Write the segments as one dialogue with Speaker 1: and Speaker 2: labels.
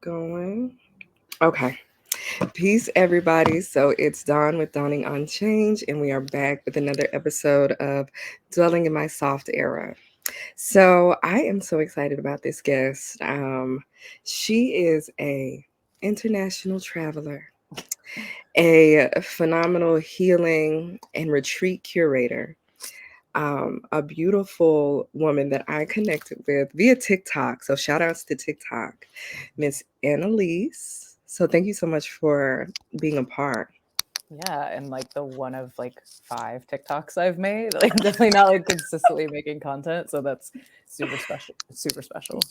Speaker 1: Going. Okay. Peace, everybody. So it's Dawn with Dawning on Change, and we are back with another episode of Dwelling in My Soft Era. So I am so excited about this guest. She is a international traveler, a phenomenal healing and retreat curator, a beautiful woman that I connected with via TikTok. So shout outs to TikTok, Miss Annalise. So thank you so much for being a part.
Speaker 2: Yeah, and like the one of like five TikToks I've made, like definitely not like consistently making content, so that's super special. Super special.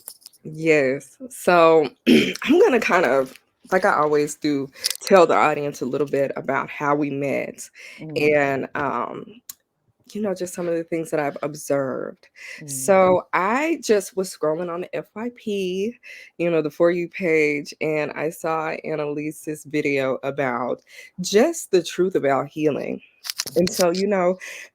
Speaker 1: Yes. So I'm going to kind of, like I always do, tell the audience a little bit about how we met
Speaker 2: Mm,
Speaker 1: and, just some of the things that I've observed.
Speaker 2: mm,
Speaker 1: So I just was scrolling on the FYP, the For You page, and I saw Annalise's video about just the truth about healing. And so,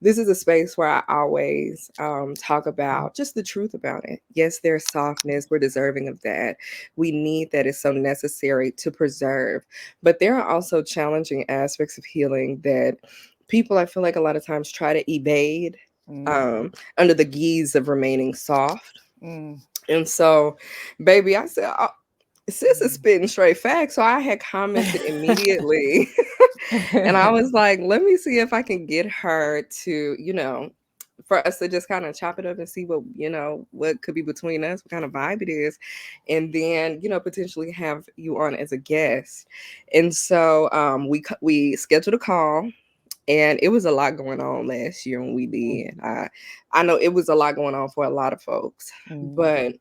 Speaker 1: this is a space where I always talk about just the truth about it. Yes, there's softness. We're deserving of that. We need that. It's so necessary to preserve. But there are also challenging aspects of healing that people, I feel like, a lot of times try to evade
Speaker 2: mm,
Speaker 1: under the guise of remaining soft.
Speaker 2: mm,
Speaker 1: And so, baby, I said, oh, sis is spitting straight facts. So I had commented immediately. And I was like, let me see if I can get her to, for us to just kind of chop it up and see what could be between us, what kind of vibe it is. And then, potentially have you on as a guest. And so we scheduled a call, and it was a lot going on last year when we did.
Speaker 2: mm,
Speaker 1: I know it was a lot going on for a lot of folks,
Speaker 2: mm,
Speaker 1: but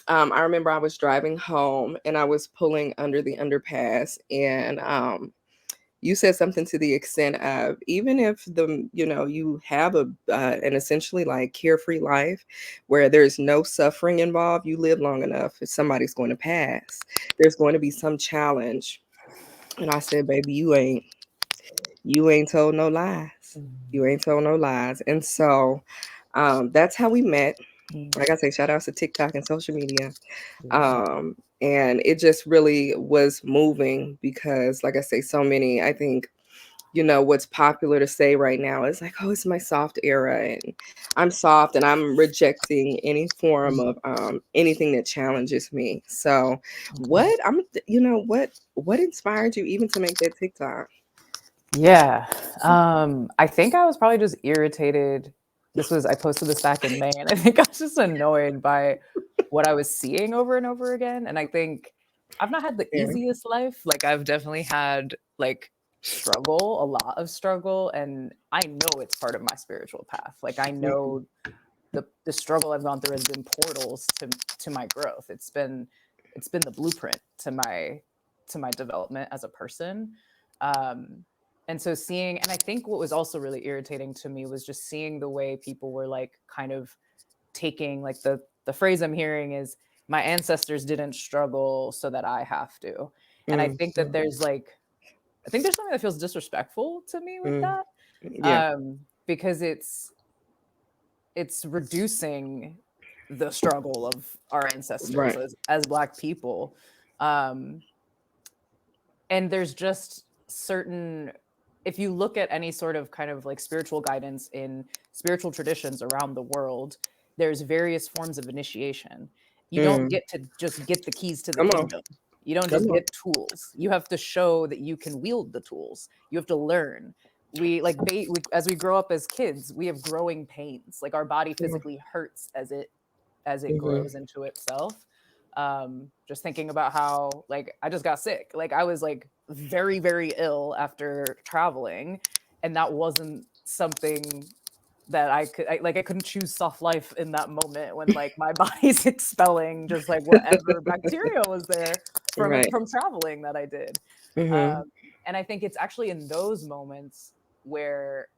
Speaker 1: I remember I was driving home and I was pulling under the underpass, and you said something to the extent of, even if you have an essentially like carefree life where there's no suffering involved, you live long enough, if somebody's going to pass, there's going to be some challenge. And I said, baby, you ain't told no lies. You ain't told no lies. And so that's how we met.
Speaker 2: mm,
Speaker 1: Like I say, shout outs to TikTok and social media.
Speaker 2: yeah.
Speaker 1: And it just really was moving because, like I say, so many, I think, what's popular to say right now is like, oh, it's my soft era, and I'm soft, and I'm rejecting any form
Speaker 2: Mm,
Speaker 1: of anything that challenges me. So
Speaker 2: mhm.
Speaker 1: what inspired you even to make that TikTok?
Speaker 2: Yeah. I think I was probably just irritated. I posted this back in May, and I think I was just annoyed by what I was seeing over and over again. And I think I've not had the
Speaker 1: Yeah.
Speaker 2: easiest life. Like I've definitely had like struggle, a lot of struggle, and I know it's part of my spiritual path. Like I
Speaker 1: Mhm.
Speaker 2: know the struggle I've gone through has been portals to my growth. It's been the blueprint to my development as a person. Um, and so and I think what was also really irritating to me was just seeing the way people were like kind of taking like the phrase I'm hearing is my ancestors didn't struggle so that I have to. And I
Speaker 1: Mm,
Speaker 2: think that there's something that feels disrespectful to me with
Speaker 1: mm.
Speaker 2: that.
Speaker 1: Yeah.
Speaker 2: Because it's reducing the struggle of our ancestors
Speaker 1: Right.
Speaker 2: as Black people. Um, and there's just certain, if you look at any sort of kind of like spiritual guidance in spiritual traditions around the world, there's various forms of initiation. You don't
Speaker 1: Mm.
Speaker 2: get to just get the keys to the
Speaker 1: Come on.
Speaker 2: kingdom. You don't
Speaker 1: Come
Speaker 2: just
Speaker 1: on.
Speaker 2: get tools. You have to show that you can wield the tools. You have to learn. As we grow up as kids, we have growing pains. Like our body
Speaker 1: Come on.
Speaker 2: physically hurts as it
Speaker 1: Mhm.
Speaker 2: grows into itself. Just thinking about how like I just got sick. Like I was like very, very ill after traveling, and that wasn't something that I couldn't choose soft life in that moment when like my body's expelling just like whatever bacteria was there from
Speaker 1: Right.
Speaker 2: from traveling that I did.
Speaker 1: Mhm.
Speaker 2: And I think it's actually in those moments where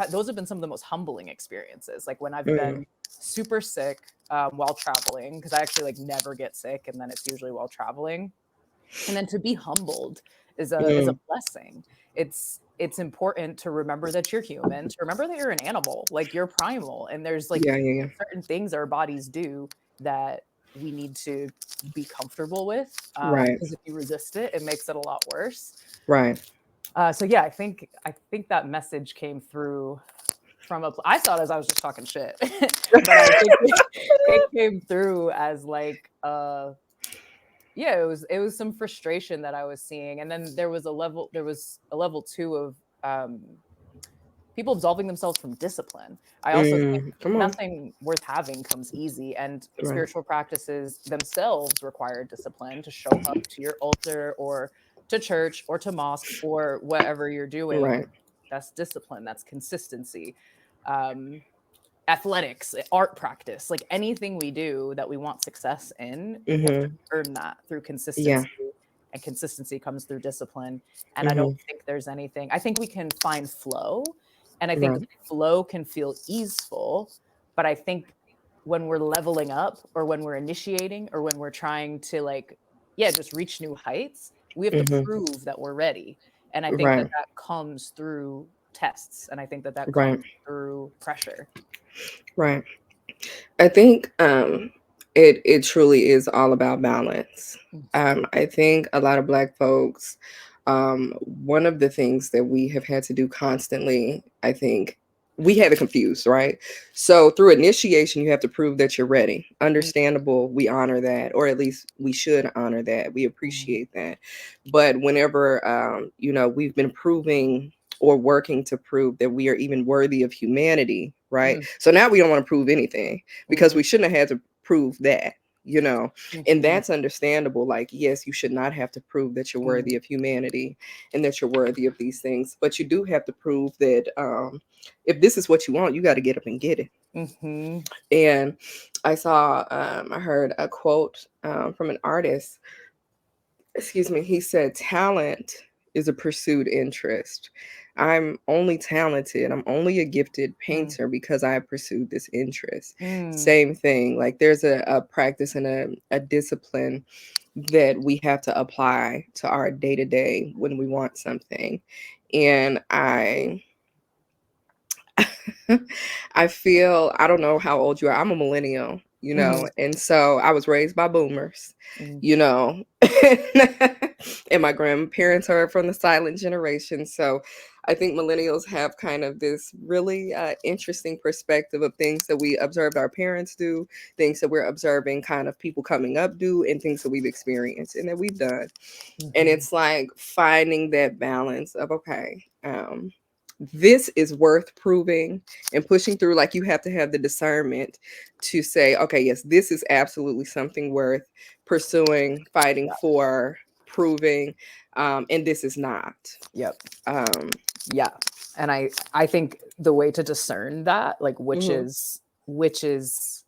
Speaker 2: those have been some of the most humbling experiences. Like when I've
Speaker 1: Mm.
Speaker 2: been super sick while traveling, because I actually like never get sick, and then it's usually while traveling. And then to be humbled is a
Speaker 1: Mm.
Speaker 2: blessing. It's important to remember that you're human, to remember that you're an animal, like you're primal, and there's like
Speaker 1: Yeah, yeah, yeah.
Speaker 2: certain things our bodies do that we need to be comfortable with,
Speaker 1: Right.
Speaker 2: because if you resist it, it makes it a lot worse.
Speaker 1: Right.
Speaker 2: So yeah, I think that message came through from a. I saw it as I was just talking shit, but I think it came through as like yeah, it was some frustration that I was seeing, and then there was a level two of um people absolving themselves from discipline. I also think
Speaker 1: Come on.
Speaker 2: nothing worth having comes easy, and
Speaker 1: Right.
Speaker 2: spiritual practices themselves require discipline to show up to your altar or to church or to mosque or whatever you're doing.
Speaker 1: Right.
Speaker 2: That's discipline, that's consistency. Um, Athletics, art practice, like anything we do that we want success in, we have to
Speaker 1: Mm-hmm.
Speaker 2: earn that through
Speaker 1: Yeah.
Speaker 2: consistency, and consistency comes through discipline. And I don't
Speaker 1: Mm-hmm.
Speaker 2: think there's anything. I think we can find flow, and I think
Speaker 1: Right.
Speaker 2: flow can feel easeful, but I think when we're leveling up or when we're initiating or when we're trying to like yeah, just reach new heights, we have to
Speaker 1: Mm-hmm.
Speaker 2: prove that we're ready. And I think that
Speaker 1: Right.
Speaker 2: that comes through tests, and I think that that comes
Speaker 1: Right.
Speaker 2: through pressure.
Speaker 1: Right. I think it truly is all about balance. I think a lot of Black folks, one of the things that we have had to do constantly, I think we have it confused, right? So through initiation, you have to prove that you're ready.
Speaker 2: Mhm,
Speaker 1: Understandable, we honor that, or at least we should honor that. We
Speaker 2: mhm,
Speaker 1: appreciate that. But whenever we've been proving or working to prove that we are even worthy of humanity, right?
Speaker 2: mhm,
Speaker 1: So now we don't want to prove anything because
Speaker 2: mhm,
Speaker 1: we shouldn't have had to prove that, you know. And
Speaker 2: mhm,
Speaker 1: that's understandable. Like, yes, you should not have to prove that you're
Speaker 2: mhm,
Speaker 1: worthy of humanity and that you're worthy of these things, but you do have to prove that if this is what you want, you got to get up and get it.
Speaker 2: mhm,
Speaker 1: And I heard a quote from an artist. Excuse me. He said, "Talent is a pursued interest. I'm only talented. I'm only a gifted
Speaker 2: mm,
Speaker 1: painter because I pursued this interest."
Speaker 2: mm,
Speaker 1: Same thing. Like there's a practice and a discipline that we have to apply to our day to day when we want something. And I feel, I don't know how old you are. I'm a millennial,
Speaker 2: mhm,
Speaker 1: and so I was raised by boomers,
Speaker 2: mhm,
Speaker 1: you know, and my grandparents are from the silent generation. So I think millennials have kind of this really interesting perspective of things that we observed our parents do, things that we're observing kind of people coming up do, and things that we've experienced and that we've done. And
Speaker 2: mhm,
Speaker 1: it's like finding that balance of, okay, this is worth proving and pushing through. Like you have to have the discernment to say, okay, yes, this is absolutely something worth pursuing, fighting
Speaker 2: yeah,
Speaker 1: for, proving, and this is not.
Speaker 2: yep,
Speaker 1: Um,
Speaker 2: yeah. And I think the way to discern that, like
Speaker 1: mhm,
Speaker 2: which is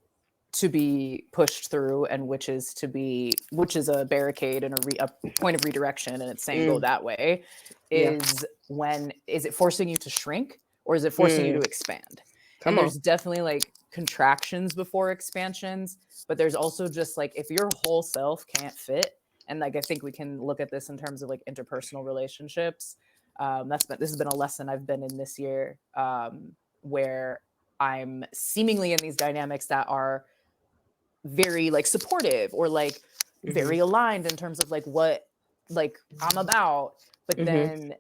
Speaker 2: to be pushed through and which is a barricade and a point of redirection, and it's saying go
Speaker 1: mm,
Speaker 2: that way,
Speaker 1: yeah,
Speaker 2: is it forcing you to shrink or is it forcing you to
Speaker 1: mm,
Speaker 2: expand? And
Speaker 1: come on.
Speaker 2: there's definitely like contractions before expansions, but there's also just like if your whole self can't fit, and like I think we can look at this in terms of like interpersonal relationships. This has been a lesson I've been in this year, where I'm seemingly in these dynamics that are very like supportive or like
Speaker 1: Hmm.
Speaker 2: very aligned in terms of like what like I'm about, but
Speaker 1: Hmm.
Speaker 2: then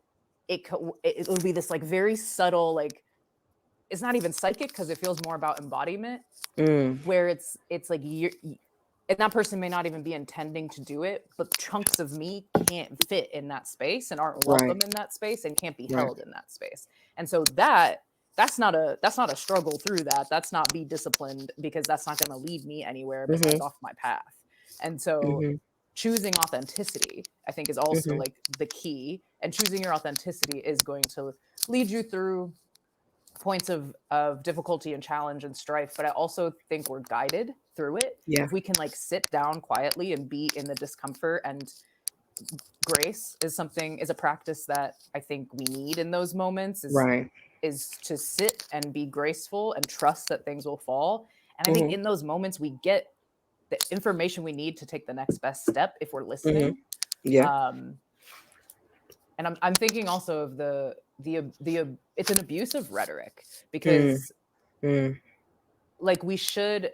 Speaker 2: it'll be this like very subtle like it's not even psychic because it feels more about embodiment,
Speaker 1: Mm,
Speaker 2: where it's like you're and that person may not even be intending to do it, but chunks of me can't fit in that space and aren't
Speaker 1: right,
Speaker 2: welcome in that space and can't be
Speaker 1: right.
Speaker 2: held in that space. And so that's not a struggle through that. That's not be disciplined because that's not going to lead me anywhere besides
Speaker 1: Hmm.
Speaker 2: off my path. And so
Speaker 1: Hmm.
Speaker 2: choosing authenticity, I think, is also
Speaker 1: Hmm.
Speaker 2: like the key. And choosing your authenticity is going to lead you through points of difficulty and challenge and strife, but I also think we're guided through it
Speaker 1: Yeah,
Speaker 2: if we can like sit down quietly and be in the discomfort. And grace is a practice that I think we need in those moments,
Speaker 1: right.
Speaker 2: is to sit and be graceful and trust that things will fall. And I think
Speaker 1: Hmm.
Speaker 2: in those moments we get the information we need to take the next best step if we're
Speaker 1: Hmm.
Speaker 2: listening.
Speaker 1: Yeah.
Speaker 2: um and I'm thinking also of the it's an abuse of rhetoric,
Speaker 1: Mm,
Speaker 2: because
Speaker 1: mm,
Speaker 2: like we should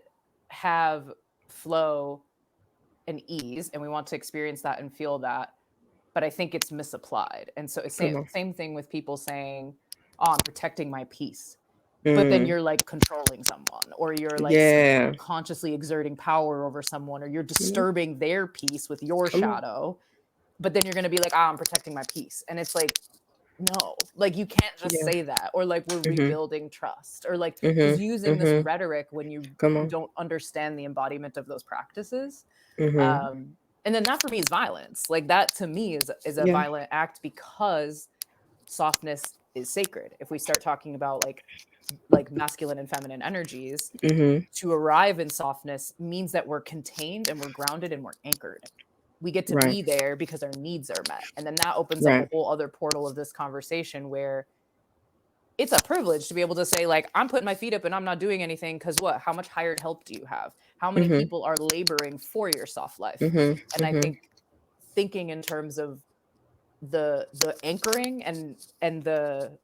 Speaker 2: have flow and ease, and we want to experience that and feel that, but I think it's misapplied. And so it's
Speaker 1: Come on.
Speaker 2: same thing with people saying, "Oh, I'm protecting my peace," but then
Speaker 1: Mm.
Speaker 2: you're like controlling someone, or you're like
Speaker 1: Yeah.
Speaker 2: consciously exerting power over someone, or you're
Speaker 1: You know?
Speaker 2: disturbing their peace with your
Speaker 1: Come on.
Speaker 2: shadow. But then you're going to be like, "Ah, I'm protecting my peace," and it's like, no, like you can't just
Speaker 1: Yeah.
Speaker 2: say that, or like we're
Speaker 1: Mhm.
Speaker 2: rebuilding trust, or like just
Speaker 1: Mhm.
Speaker 2: using this
Speaker 1: Mhm.
Speaker 2: rhetoric when you
Speaker 1: Come on.
Speaker 2: don't understand the embodiment of those practices.
Speaker 1: Mhm.
Speaker 2: And then that for me is violence. Like that to me is a
Speaker 1: Yeah.
Speaker 2: violent act, because softness is sacred. If we start talking about like masculine and feminine energies,
Speaker 1: Mhm.
Speaker 2: to arrive in softness means that we're contained and we're grounded and we're anchored. We get to
Speaker 1: Right.
Speaker 2: be there because our needs are met. And then that opens up a
Speaker 1: Right.
Speaker 2: whole other portal of this conversation where it's a privilege to be able to say, like, I'm putting my feet up and I'm not doing anything, because what? How much hired help do you have? How many
Speaker 1: Mhm.
Speaker 2: people are laboring for your soft life?
Speaker 1: Mhm.
Speaker 2: And I
Speaker 1: Mhm.
Speaker 2: think thinking in terms of the anchoring and the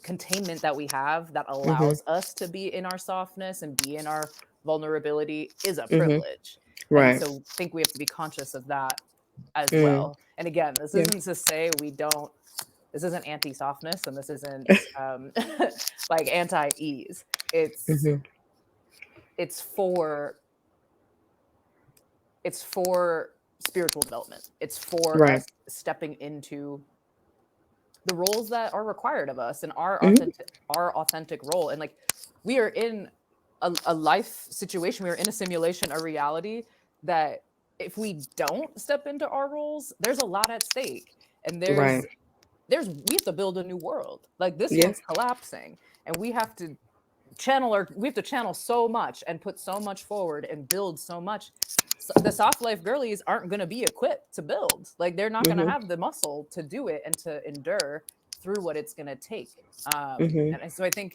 Speaker 2: containment that we have that
Speaker 1: Mhm.
Speaker 2: allows us to be in our softness and be in our vulnerability is a
Speaker 1: Mhm.
Speaker 2: privilege. And
Speaker 1: Right.
Speaker 2: so I think we have to be conscious of that as
Speaker 1: Mm.
Speaker 2: well. And again, this
Speaker 1: Yeah.
Speaker 2: isn't to say we don't, this isn't anti-softness, and this isn't like anti-ease. it's
Speaker 1: Mhm.
Speaker 2: it's for it's for spiritual development. It's for
Speaker 1: Right.
Speaker 2: us stepping into the roles that are required of us, and
Speaker 1: Mhm.
Speaker 2: our authentic role. And like we are in a life situation, we are in a simulation, a reality that if we don't step into our roles, there's a lot at stake. And
Speaker 1: Right.
Speaker 2: there's we have to build a new world. Like this
Speaker 1: Yeah.
Speaker 2: one's collapsing, and we have to channel so much and put so much forward and build so much. So the soft life girlies aren't going to be equipped to build. Like they're not going to
Speaker 1: Mhm.
Speaker 2: have the muscle to do it and to endure through what it's going to take.
Speaker 1: Mhm.
Speaker 2: And so I think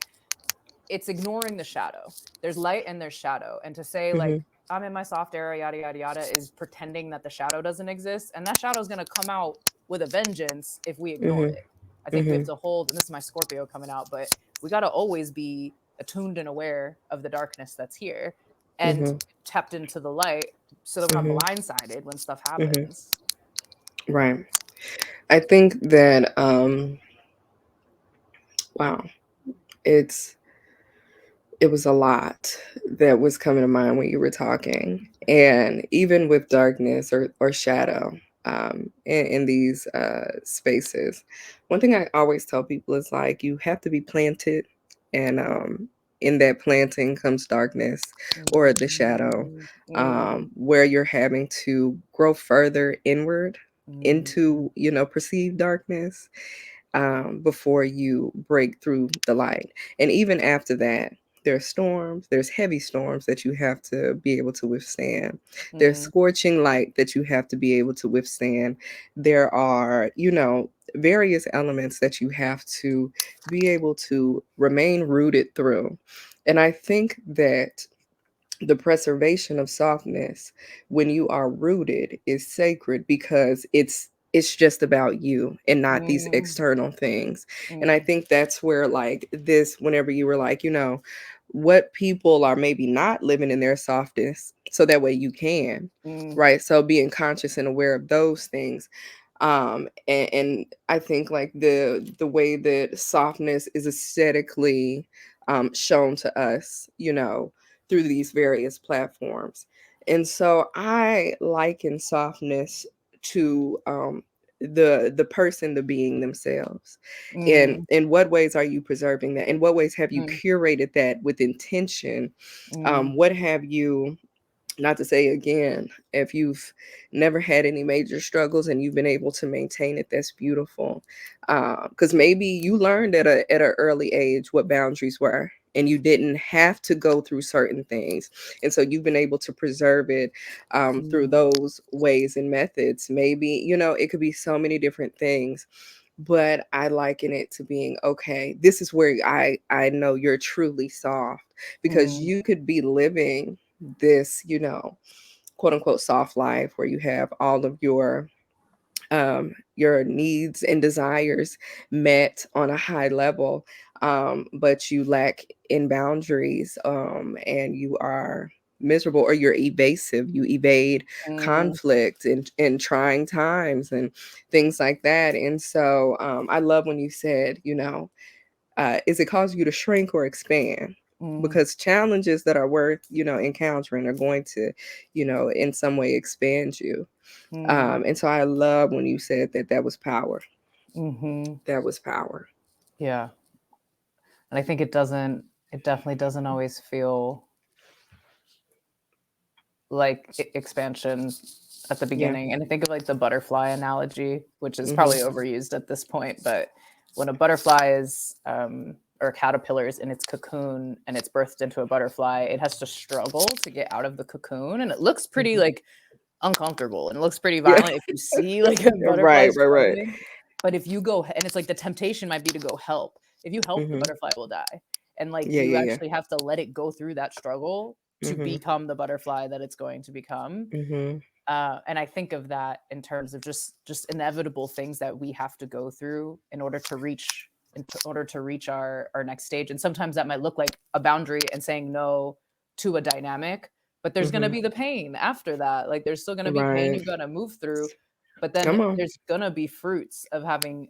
Speaker 2: it's ignoring the shadow. There's light and there's shadow. And to say like
Speaker 1: Mhm.
Speaker 2: I'm in my soft era, yada yada yada, is pretending that the shadow doesn't exist, and that shadow is going to come out with a vengeance if we ignore
Speaker 1: Mhm.
Speaker 2: it. I think we have
Speaker 1: Mhm.
Speaker 2: to hold, and this is my Scorpio coming out, but we got to always be attuned and aware of the darkness that's here, and
Speaker 1: Mhm.
Speaker 2: tapped into the light, so that we're not
Speaker 1: Mhm.
Speaker 2: blindsided when stuff
Speaker 1: Mhm.
Speaker 2: happens.
Speaker 1: Right. I think that wow, it's it was a lot that was coming to mind when you were talking. And even with darkness or shadow in these spaces, one thing I always tell people is like, you have to be planted. And in that planting comes darkness or the shadow,
Speaker 2: Mm, mm,
Speaker 1: where you're having to grow further inward
Speaker 2: mm,
Speaker 1: into, perceived darkness, before you break through the light. And even after that, there's storms, there's heavy storms that you have to be able to withstand. There's
Speaker 2: mm,
Speaker 1: scorching light that you have to be able to withstand. There are, various elements that you have to be able to remain rooted through. And I think that the preservation of softness when you are rooted is sacred because it's just about you and not these
Speaker 2: mm,
Speaker 1: external things. And I
Speaker 2: mm,
Speaker 1: think that's where like this, whenever you were like, what people are maybe not living in their softness, so that way you can,
Speaker 2: mm,
Speaker 1: right? So being conscious and aware of those things. And I think like the way that softness is aesthetically shown to us, through these various platforms. And so I liken softness to the person, the being themselves. And
Speaker 2: mm,
Speaker 1: in what ways are you preserving that? In what ways have you
Speaker 2: mm,
Speaker 1: curated that with intention?
Speaker 2: mm,
Speaker 1: What have you, not to say again, if you've never had any major struggles and you've been able to maintain it, that's beautiful. Because maybe you learned at an early age what boundaries were, and you didn't have to go through certain things, and so you've been able to preserve it through
Speaker 2: mm,
Speaker 1: those ways and methods. Maybe it could be so many different things, but I liken it to being okay. This is where I know you're truly soft, because
Speaker 2: mm,
Speaker 1: you could be living this, quote unquote soft life where you have all of your needs and desires met on a high level, but you lack in boundaries, and you are miserable, or you're evasive. You evade
Speaker 2: Mm,
Speaker 1: conflict in trying times and things like that. And so I love when you said, is it cause you to shrink or expand?
Speaker 2: mm,
Speaker 1: Because challenges that are worth, encountering are going to, in some way expand you.
Speaker 2: mm,
Speaker 1: And so I love when you said that that was power.
Speaker 2: mm-hmm.
Speaker 1: That was power.
Speaker 2: Yeah. And I think it definitely doesn't always feel like expansion at the
Speaker 1: Yeah.
Speaker 2: beginning. And I think of like the butterfly analogy, which is
Speaker 1: Mm-hmm.
Speaker 2: probably overused at this point, but when a butterfly is or a caterpillar is in its cocoon and it's birthed into a butterfly, it has to struggle to get out of the cocoon, and it looks pretty
Speaker 1: Mm-hmm.
Speaker 2: like uncomfortable and it looks pretty
Speaker 1: Yeah.
Speaker 2: violent if you see like a butterfly
Speaker 1: Right. Right. Right.
Speaker 2: struggling. But if you go, and it's like the temptation might be to go help. If you help, the
Speaker 1: Mm-hmm.
Speaker 2: butterfly will die. And like
Speaker 1: Yeah.
Speaker 2: you
Speaker 1: Yeah.
Speaker 2: actually have to let it go through that struggle
Speaker 1: Yeah.
Speaker 2: to
Speaker 1: Mm-hmm.
Speaker 2: become the butterfly that it's going to become.
Speaker 1: Mm-hmm.
Speaker 2: And I think of that in terms of just inevitable things that we have to go through in order to reach our next stage. And sometimes that might look like a boundary and saying no to a dynamic, but there's going to
Speaker 1: Mm-hmm.
Speaker 2: be the pain after that. Like there's still going to be pain
Speaker 1: Right.
Speaker 2: you've got to move through, but then
Speaker 1: Come on.
Speaker 2: there's going to be fruits of having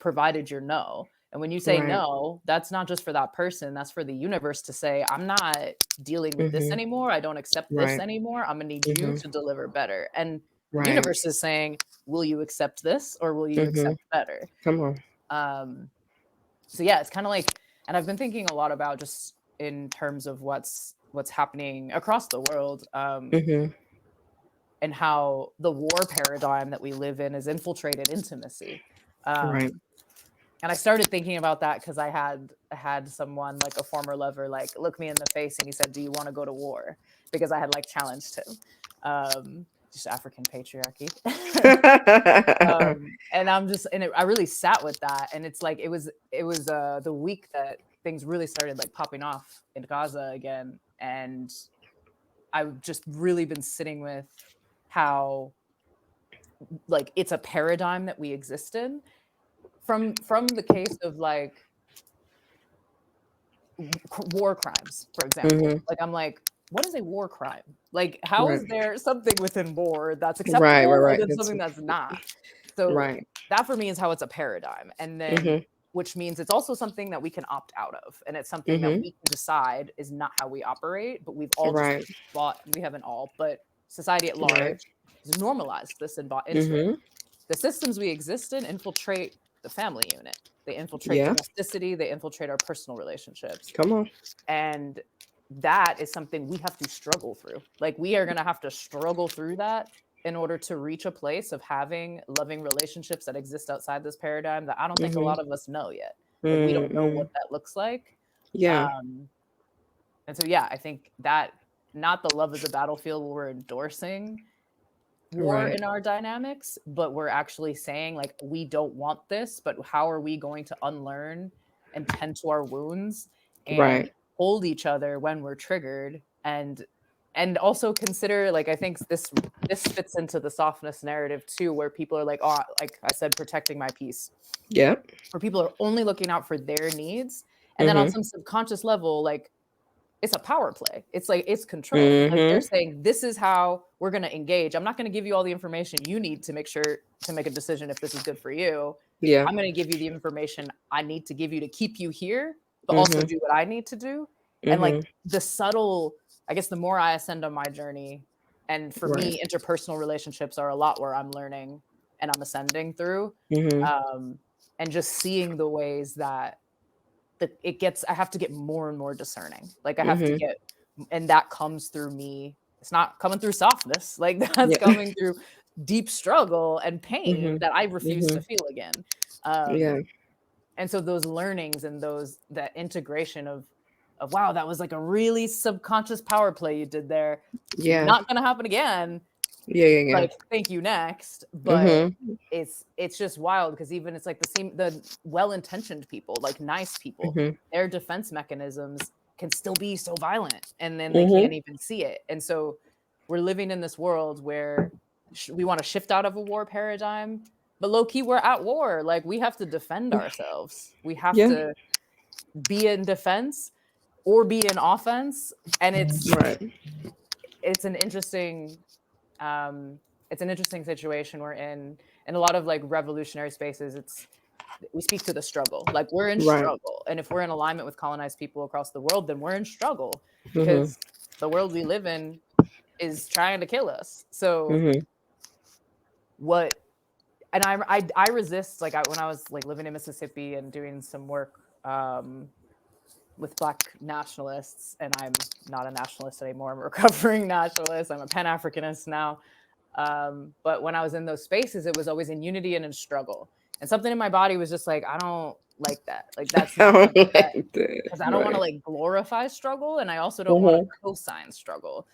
Speaker 2: provided your no. And when you say
Speaker 1: Right.
Speaker 2: no, that's not just for that person, that's for the universe to say, I'm not dealing with this
Speaker 1: Mm-hmm.
Speaker 2: anymore. I don't accept this
Speaker 1: Right.
Speaker 2: anymore. I'm going to need you
Speaker 1: Mm-hmm.
Speaker 2: to deliver better. And the
Speaker 1: Right.
Speaker 2: universe is saying, will you accept this or will you
Speaker 1: Mm-hmm.
Speaker 2: accept better?
Speaker 1: Come on.
Speaker 2: Um, so yeah, it's kind of like, and I've been thinking a lot about just in terms of what's happening across the world,
Speaker 1: Mm-hmm.
Speaker 2: and how the war paradigm that we live in has infiltrated intimacy.
Speaker 1: Right.
Speaker 2: Um, and I started thinking about that because I had someone, like a former lover, like look me in the face and he said, "Do you want to go to war?" Because I had like challenged him. Just African patriarchy. And I'm just, and I really sat with that, and it's like it was the week that things really started like popping off in Gaza again, and I've just really been sitting with how like it's a paradigm that we exist in, from the case of like war crimes, for example.
Speaker 1: Mm-hmm.
Speaker 2: Like I'm like, what is a war crime? Like, how
Speaker 1: Right.
Speaker 2: is there something within war that's
Speaker 1: Right. Right.
Speaker 2: acceptable and
Speaker 1: Right.
Speaker 2: then
Speaker 1: That's
Speaker 2: something that's not? So
Speaker 1: right.
Speaker 2: that for me is how it's a paradigm. And then
Speaker 1: Mm-hmm.
Speaker 2: which means it's also something that we can opt out of. And it's something that
Speaker 1: Mm-hmm.
Speaker 2: we can decide is not how we operate, but we've all just
Speaker 1: Right.
Speaker 2: bought, we haven't all, but society at
Speaker 1: Right.
Speaker 2: large has normalized this and bought into it.
Speaker 1: Mm-hmm.
Speaker 2: The systems we exist in infiltrate the family unit. They infiltrate
Speaker 1: Yeah.
Speaker 2: domesticity, they infiltrate our personal relationships.
Speaker 1: Come on.
Speaker 2: And that is something we have to struggle through. Like we are going to have to struggle through that in order to reach a place of having loving relationships that exist outside this paradigm that I don't think a
Speaker 1: Mm-hmm.
Speaker 2: lot of us know yet. Like we don't know
Speaker 1: Mm-hmm.
Speaker 2: what that looks like.
Speaker 1: Yeah.
Speaker 2: Um, and so, yeah, I think that not the love is a battlefield where we're endorsing war
Speaker 1: Right.
Speaker 2: in our dynamics, but we're actually saying like we don't want this, but how are we going to unlearn and tend to our wounds and
Speaker 1: Right.
Speaker 2: hold each other when we're triggered, and also consider, like, I think this fits into the softness narrative too, where people are like, oh, like I said, protecting my peace,
Speaker 1: Yep.
Speaker 2: where people are only looking out for their needs, and then on
Speaker 1: Mm-hmm.
Speaker 2: some subconscious level, like it's a power play. It's like it's control. Like they're
Speaker 1: Mm-hmm.
Speaker 2: saying, this is how we're going to engage. I'm not going to give you all the information you need to make sure to make a decision if this is good for you.
Speaker 1: Yeah.
Speaker 2: I'm going to give you the information I need to give you to keep you here, but also
Speaker 1: Mm-hmm.
Speaker 2: do what I need to do. And like
Speaker 1: Mm-hmm.
Speaker 2: the subtle, I guess the more I ascend on my journey, and for
Speaker 1: Right.
Speaker 2: me, interpersonal relationships are a lot where I'm learning and I'm ascending through.
Speaker 1: Mm-hmm.
Speaker 2: Um, and just seeing the ways that it gets, I have to get more and more discerning. Like I have to
Speaker 1: Mm-hmm.
Speaker 2: get, and that comes through me. It's not coming through softness. Like that's
Speaker 1: Yeah.
Speaker 2: coming through deep struggle and pain
Speaker 1: Mm-hmm.
Speaker 2: that I refuse
Speaker 1: Mm-hmm.
Speaker 2: to feel again. Um,
Speaker 1: Yeah.
Speaker 2: and so those learnings and that integration of wow, that was like a really subconscious power play you did there.
Speaker 1: Yeah.
Speaker 2: Not gonna happen again.
Speaker 1: Yeah. Yeah. Yeah.
Speaker 2: Like thank you next. But
Speaker 1: Mm-hmm.
Speaker 2: it's just wild because even it's like the well-intentioned people, like nice people,
Speaker 1: Mm-hmm.
Speaker 2: their defense mechanisms can still be so violent and then they
Speaker 1: Mm-hmm.
Speaker 2: can't even see it. And so we're living in this world where we want to shift out of a war paradigm, but low key we're at war. Like we have to defend ourselves. We have
Speaker 1: Yeah.
Speaker 2: to be in defense or be in offense, and it's
Speaker 1: Right.
Speaker 2: it's an interesting situation we're in a lot of like revolutionary spaces. We speak to the struggle, like we're in
Speaker 1: Right.
Speaker 2: struggle, and if we're in alignment with colonized people across the world, then we're in struggle
Speaker 1: Mhm.
Speaker 2: because the world we live in is trying to kill us. So
Speaker 1: Mhm.
Speaker 2: what and I resist, like when I was like living in Mississippi and doing some work with Black nationalists, and I'm not a nationalist anymore. I'm a recovering nationalist. I'm a Pan-Africanist now. But when I was in those spaces, it was always in unity and in struggle. And something in my body was just like, I don't like that. Like that's
Speaker 1: I
Speaker 2: not
Speaker 1: don't
Speaker 2: something that,
Speaker 1: like that.
Speaker 2: because I don't want to
Speaker 1: Right.
Speaker 2: like glorify struggle, and I also don't want to
Speaker 1: Mhm.
Speaker 2: co-sign struggle.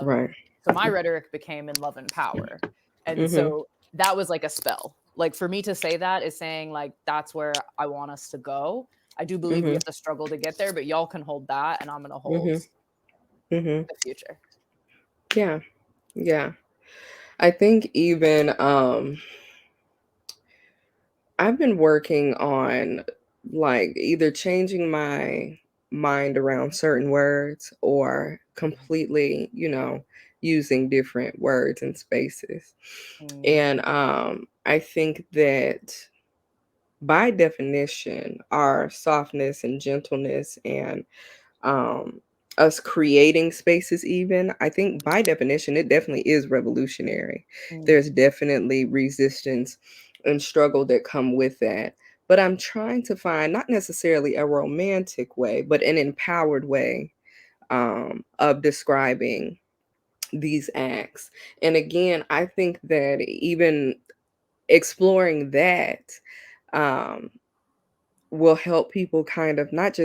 Speaker 1: Right.
Speaker 2: So my rhetoric became in love and power, and
Speaker 1: Mhm.
Speaker 2: so that was like a spell. Like for me to say that is saying like that's where I want us to go. I do believe we
Speaker 1: Mhm.
Speaker 2: have to struggle to get there, but y'all can hold that, and I'm gonna hold
Speaker 1: Mhm. Mhm.
Speaker 2: the future.
Speaker 1: Yeah. Yeah. I think even I've been working on like either changing my mind around certain words or completely, using different words and spaces.
Speaker 2: Mm,
Speaker 1: And I think that by definition, our softness and gentleness and um, us creating spaces, even, I think by definition, it definitely is revolutionary.
Speaker 2: mm,
Speaker 1: There's definitely resistance and struggle that come with that. But I'm trying to find not necessarily a romantic way, but an empowered way of describing these acts. And again, I think that even exploring that um, will help people kind of not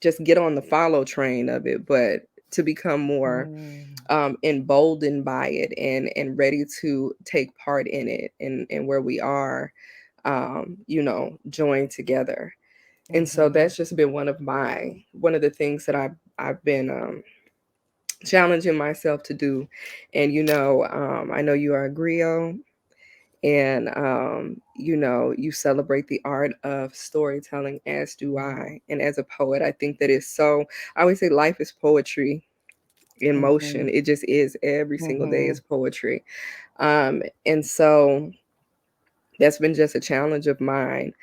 Speaker 1: just get on the follow train of it, but to become more
Speaker 2: mm,
Speaker 1: emboldened by it and ready to take part in it and where we are joined together. And so
Speaker 2: mhm,
Speaker 1: that's just been one of the things that I've been challenging myself to do. And I know you are a griot, and you celebrate the art of storytelling, as do
Speaker 2: mhm,
Speaker 1: I. And as a poet, I think that is so, I always say life is poetry in motion.
Speaker 2: mhm,
Speaker 1: It just is. Every single day is
Speaker 2: mhm,
Speaker 1: poetry. And so that's been just a challenge of mine,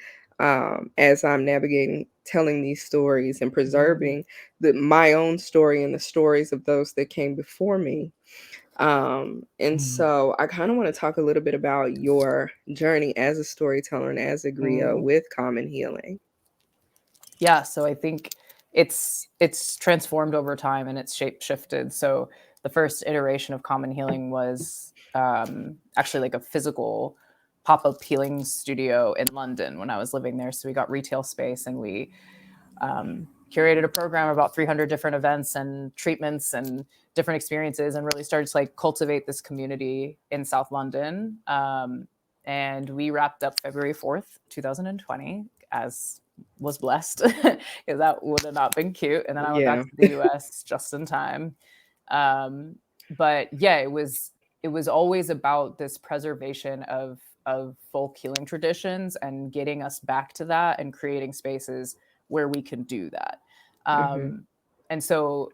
Speaker 1: as I'm navigating telling these stories and
Speaker 2: mhm,
Speaker 1: preserving my own story and the stories of those that came before me. And
Speaker 2: mhm,
Speaker 1: so I kind of want to talk a little bit about your journey as a storyteller and as a griot
Speaker 2: mhm.
Speaker 1: with common healing.
Speaker 2: Yeah, so I think it's transformed over time and it's shape shifted. So the first iteration of common healing was actually like a physical pop-up healing studio in London when I was living there. So we got retail space, and we curated a program about 300 different events and treatments and different experiences, and really started to like cultivate this community in South London. And we wrapped up February 4th, 2020, as was blessed, because that would have not been cute. And then I went back
Speaker 1: Yeah.
Speaker 2: to the US just in time. Um, but yeah, it was always about this preservation of folk healing traditions and getting us back to that and creating spaces where we can do that.
Speaker 1: Hmm.
Speaker 2: Um, and so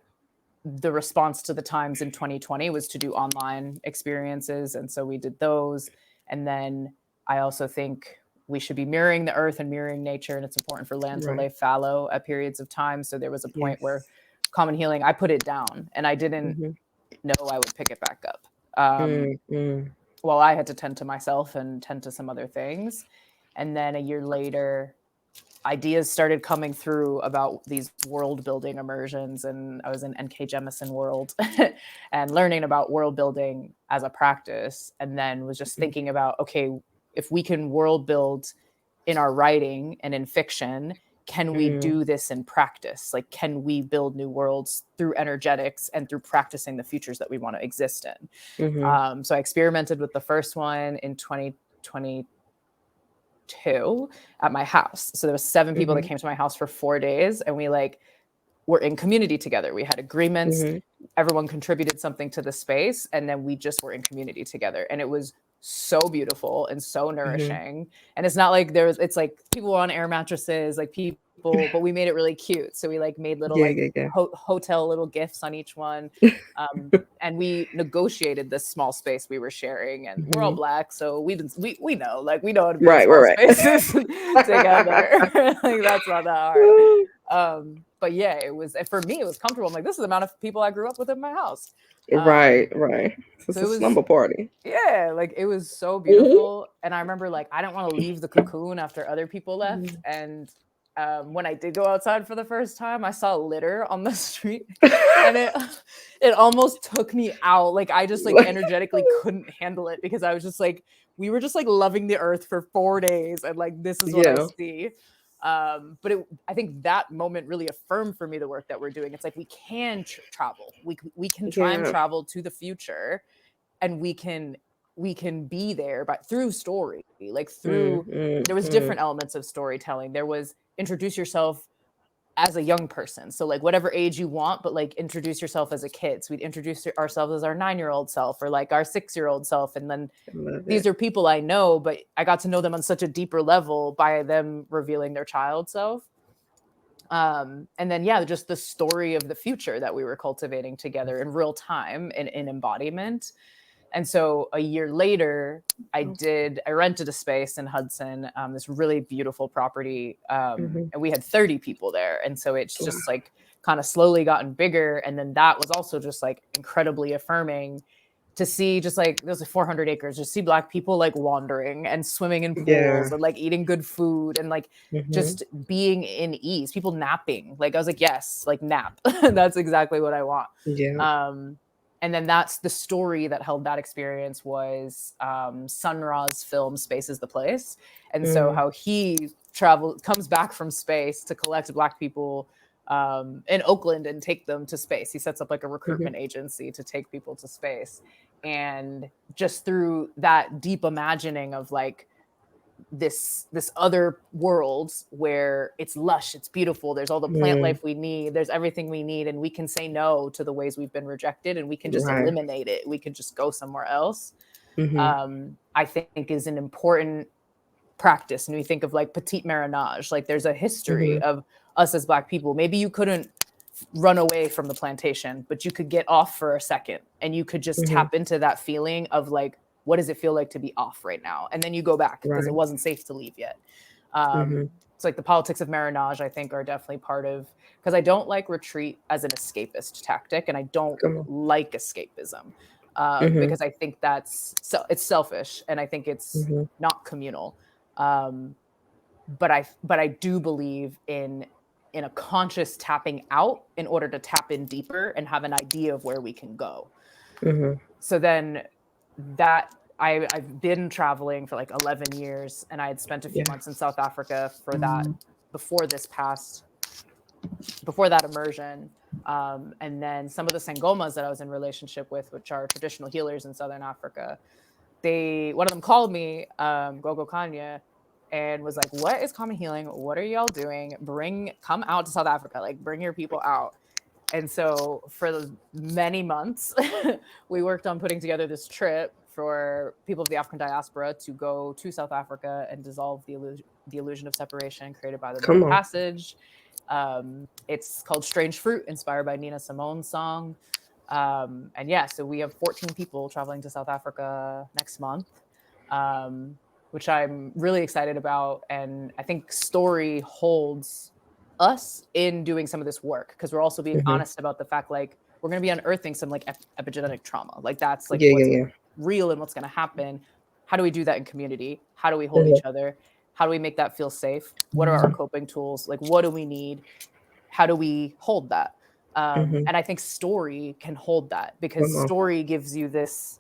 Speaker 2: the response to the times in 2020 was to do online experiences. And so we did those. And then I also think we should be mirroring the earth and mirroring nature. And it's important for land to
Speaker 1: Right.
Speaker 2: lay fallow at periods of time. So there was a point where
Speaker 1: Yes.
Speaker 2: common healing, I put it down and I didn't
Speaker 1: Hmm.
Speaker 2: know I would pick it back up. Um,
Speaker 1: Mm-hmm.
Speaker 2: while I had to tend to myself and tend to some other things. And then a year later, ideas started coming through about these world building immersions, and I was in NK Jemisin world and learning about world building as a practice, and then was just thinking about, okay, if we can world build in our writing and in fiction, can we
Speaker 1: Mm-hmm.
Speaker 2: do this in practice? Like, can we build new worlds through energetics and through practicing the futures that we want to exist in?
Speaker 1: Hmm.
Speaker 2: So I experimented with the first one in 2022 at my house. So there was 7 people that
Speaker 1: Hmm.
Speaker 2: came to my house for 4 days, and we like were in community together. We had agreements.
Speaker 1: Hmm.
Speaker 2: Everyone contributed something to the space, and then we just were in community together. And it was so beautiful and so
Speaker 1: Mhm.
Speaker 2: nourishing. And it's not like it's like people were on air mattresses, like people, but we made it really cute. So we like made little
Speaker 1: Yeah,
Speaker 2: like
Speaker 1: yeah, yeah.
Speaker 2: hotel little gifts on each one. And we negotiated this small space we were sharing, and we're all
Speaker 1: Mhm.
Speaker 2: Black, so we know, like, we know how to be in
Speaker 1: Right,
Speaker 2: small
Speaker 1: right,
Speaker 2: spaces
Speaker 1: right.
Speaker 2: together. Like, that's not that hard. But yeah, it was, for me, it was comfortable. I'm like, this is the amount of people I grew up with in my house.
Speaker 1: Right,
Speaker 2: um
Speaker 1: right. So it's
Speaker 2: so
Speaker 1: a
Speaker 2: it was,
Speaker 1: slumber party.
Speaker 2: yeah, like, it was so
Speaker 1: Mhm.
Speaker 2: beautiful. And I remember, like, I didn't want to leave the cocoon after other people left. And when I did go outside for the first time, I saw litter on the street, and it almost took me out. Like, I just, like, energetically couldn't handle it, because I was just like, we were just like loving the earth for 4 days, and like, this is what I
Speaker 1: Yeah,
Speaker 2: see. But I think that moment really affirmed for me the work that we're doing. It's like, we can travel. We can time
Speaker 1: yeah.
Speaker 2: travel to the future, and we can be there, but through story, like, through, there was different
Speaker 1: Mhm.
Speaker 2: elements of storytelling. There was introduce yourself as a young person, so like whatever age you want, but like introduce yourself as a kid. So we'd introduce ourselves as our 9-year-old self, or like our 6-year-old self. And then
Speaker 1: I love
Speaker 2: these
Speaker 1: it.
Speaker 2: are people I know, but I got to know them on such a deeper level by them revealing their child self. And then, yeah, just the story of the future that we were cultivating together in real time, in embodiment. And so a year later, I rented a space in Hudson, this really beautiful property,
Speaker 1: Mhm.
Speaker 2: and we had 30 people there. And so it's
Speaker 1: Wow.
Speaker 2: just like kind of slowly gotten bigger. And then that was also just like incredibly affirming to see, just like, there's like 400 acres, just see Black people like wandering and swimming in
Speaker 1: Yeah.
Speaker 2: pools and like eating good food, and like
Speaker 1: Mhm.
Speaker 2: just being in ease, people napping. Like, I was like, yes, like, nap. That's exactly what I want.
Speaker 1: Yeah.
Speaker 2: Um, and then that's the story that held that experience, was Sun Ra's film Space is the Place. And so
Speaker 1: Mm.
Speaker 2: how he comes back from space to collect Black people in Oakland and take them to space. He sets up like a
Speaker 1: Mhm.
Speaker 2: recruitment agency to take people to space. And just through that deep imagining of like this other world where it's lush, it's beautiful, there's all the plant
Speaker 1: Mm.
Speaker 2: life we need, there's everything we need, and we can say no to the ways we've been rejected, and we can just
Speaker 1: Right.
Speaker 2: eliminate it, we can just go somewhere else.
Speaker 1: Mhm.
Speaker 2: I think is an important practice. And we think of like petite marinage, like, there's a history
Speaker 1: Mhm.
Speaker 2: of us as Black people. Maybe you couldn't run away from the plantation, but you could get off for a second, and you could just
Speaker 1: Mhm.
Speaker 2: tap into that feeling of like, what does it feel like to be off right now? And then you go back because it
Speaker 1: Right.
Speaker 2: wasn't safe to leave yet.
Speaker 1: Mhm.
Speaker 2: It's like the politics of marinage, I think, are definitely part of, because I don't like retreat as an escapist tactic, and I don't
Speaker 1: Come on.
Speaker 2: like escapism,
Speaker 1: Mhm.
Speaker 2: because I think it's selfish, and I think it's
Speaker 1: Mhm.
Speaker 2: not communal. Um, but I do believe in a conscious tapping out in order to tap in deeper and have an idea of where we can go.
Speaker 1: Mhm.
Speaker 2: So then that I've been traveling for like 11 years, and I had spent a few
Speaker 1: Yeah.
Speaker 2: months in South Africa for that, before this past before that immersion. And then some of the sangomas that I was in relationship with, which are traditional healers in Southern Africa, one of them called me, Gogo Kanya, and was like, "What is common healing? What are y'all doing? Come out to South Africa, like, bring your people out." And so for many months, we worked on putting together this trip for people of the African diaspora to go to South Africa and dissolve the illusion of separation created by the rite
Speaker 1: Come
Speaker 2: of
Speaker 1: on.
Speaker 2: passage. It's called Strange Fruit, inspired by Nina Simone's song. And yeah, so we have 14 people traveling to South Africa next month, which I'm really excited about. And I think story holds us in doing some of this work, because we're also being
Speaker 1: Mhm.
Speaker 2: honest about the fact, like, we're going to be unearthing some like epigenetic trauma. Like, that's like
Speaker 1: Yeah, yeah,
Speaker 2: what's
Speaker 1: yeah.
Speaker 2: real and what's going to happen. How do we do that in community? How do we hold
Speaker 1: Mhm.
Speaker 2: each other? How do we make that feel safe? What are our coping tools? Like, what do we need? How do we hold that?
Speaker 1: Mhm.
Speaker 2: And I think story can hold that, because
Speaker 1: Come on.
Speaker 2: story gives you this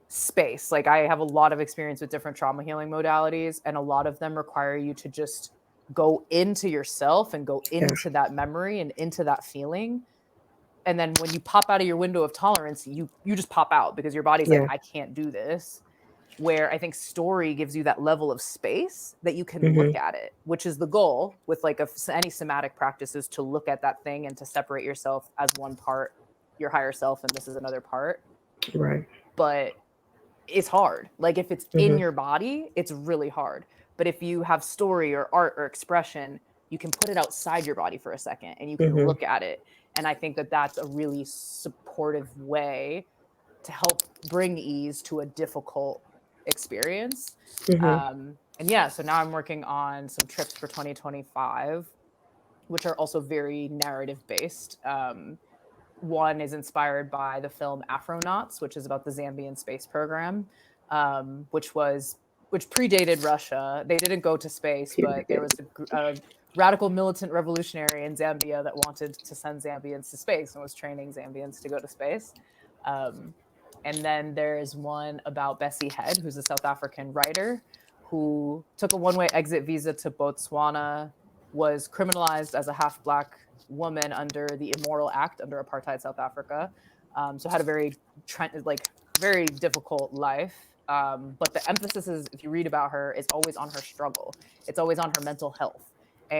Speaker 2: space. Like, I have a lot of experience with different trauma healing modalities, and a lot of them require you to just go into yourself and go
Speaker 1: Yeah.
Speaker 2: into that memory and into that feeling. And then when you pop out of your window of tolerance, you just pop out, because your body's like,
Speaker 1: Yeah.
Speaker 2: I can't do this. Where I think story gives you that level of space that you can look
Speaker 1: Mhm.
Speaker 2: at it, which is the goal with like any somatic practices, to look at that thing and to separate yourself as one part, your higher self, and this is another part.
Speaker 1: Right.
Speaker 2: But is hard. Like if it's in
Speaker 1: Mm-hmm.
Speaker 2: your body, it's really hard. But if you have story or art or expression, you can put it outside your body for a second and you can
Speaker 1: Mm-hmm.
Speaker 2: look at it. And I think that that's a really supportive way to help bring ease to a difficult experience.
Speaker 1: Mm-hmm.
Speaker 2: And yeah, so now I'm working on some trips for 2025, which are also very narrative based. One is inspired by the film Afronauts, which is about the Zambian space program, which was which predated Russia. They didn't go to space, but there
Speaker 1: Period.
Speaker 2: was a radical militant revolutionary in Zambia that wanted to send Zambians to space and was training Zambians to go to space. Um, and then there's one about Bessie Head, who's a South African writer who took a one-way exit visa to Botswana, was criminalized as a half-black woman under the Immoral Act under apartheid South Africa. So had a very difficult life. But the emphasis is, if you read about her, is always on her struggle. It's always on her mental health.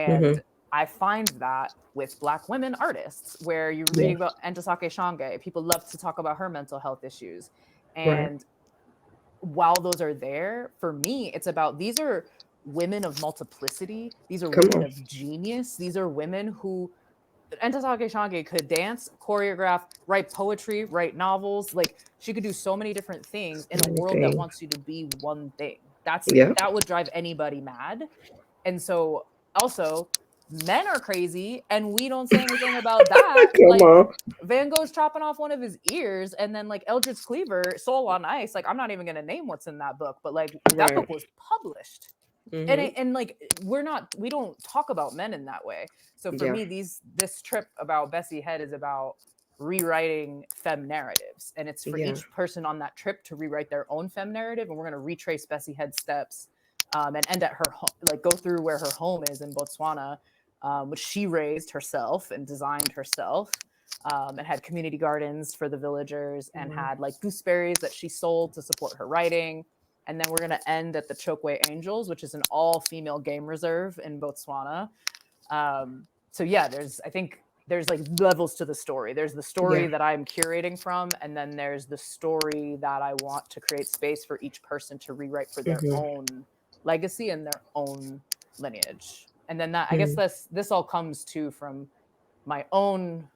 Speaker 1: Mm-hmm.
Speaker 2: And I find that with Black women artists, where you're
Speaker 1: Yeah.
Speaker 2: reading about Entasake Shange, people love to talk about her mental health issues.
Speaker 1: Right.
Speaker 2: And while those are there, for me, it's about these are women of multiplicity. These are
Speaker 1: Come
Speaker 2: women
Speaker 1: on.
Speaker 2: of genius. These are women who Entasake Shange could dance, choreograph, write poetry, write novels. Like she could do so many different things
Speaker 1: So
Speaker 2: in a
Speaker 1: many
Speaker 2: world that
Speaker 1: things.
Speaker 2: wants you to be one thing.
Speaker 1: Yep.
Speaker 2: That would drive anybody mad. And so also men are crazy and we don't say anything about that.
Speaker 1: Come
Speaker 2: Like
Speaker 1: on.
Speaker 2: Van Gogh's chopping off one of his ears, and then like Eldridge Cleaver, Soul on Ice. Like I'm not even gonna name what's in that book, but like that
Speaker 1: Right.
Speaker 2: book was published,
Speaker 1: Mm-hmm.
Speaker 2: and like we don't talk about men in that way. So for
Speaker 1: Yeah.
Speaker 2: me, this trip about Bessie Head is about rewriting femme narratives, and it's for
Speaker 1: Yeah.
Speaker 2: each person on that trip to rewrite their own femme narrative, and we're gonna retrace Bessie Head's steps, and end at her like go through where her home is in Botswana, which she raised herself and designed herself. And had community gardens for the villagers and
Speaker 1: Mm-hmm.
Speaker 2: had like gooseberries that she sold to support her writing. And then we're going to end at the Chokwe Angels, which is an all-female game reserve in Botswana. So yeah, I think there's like levels to the story. There's the
Speaker 1: Yeah.
Speaker 2: story that I'm curating from, and then there's the story that I want to create space for each person to rewrite for their
Speaker 1: Mm-hmm.
Speaker 2: own legacy and their own lineage. And then that I guess
Speaker 1: Mm-hmm.
Speaker 2: this all comes too from my own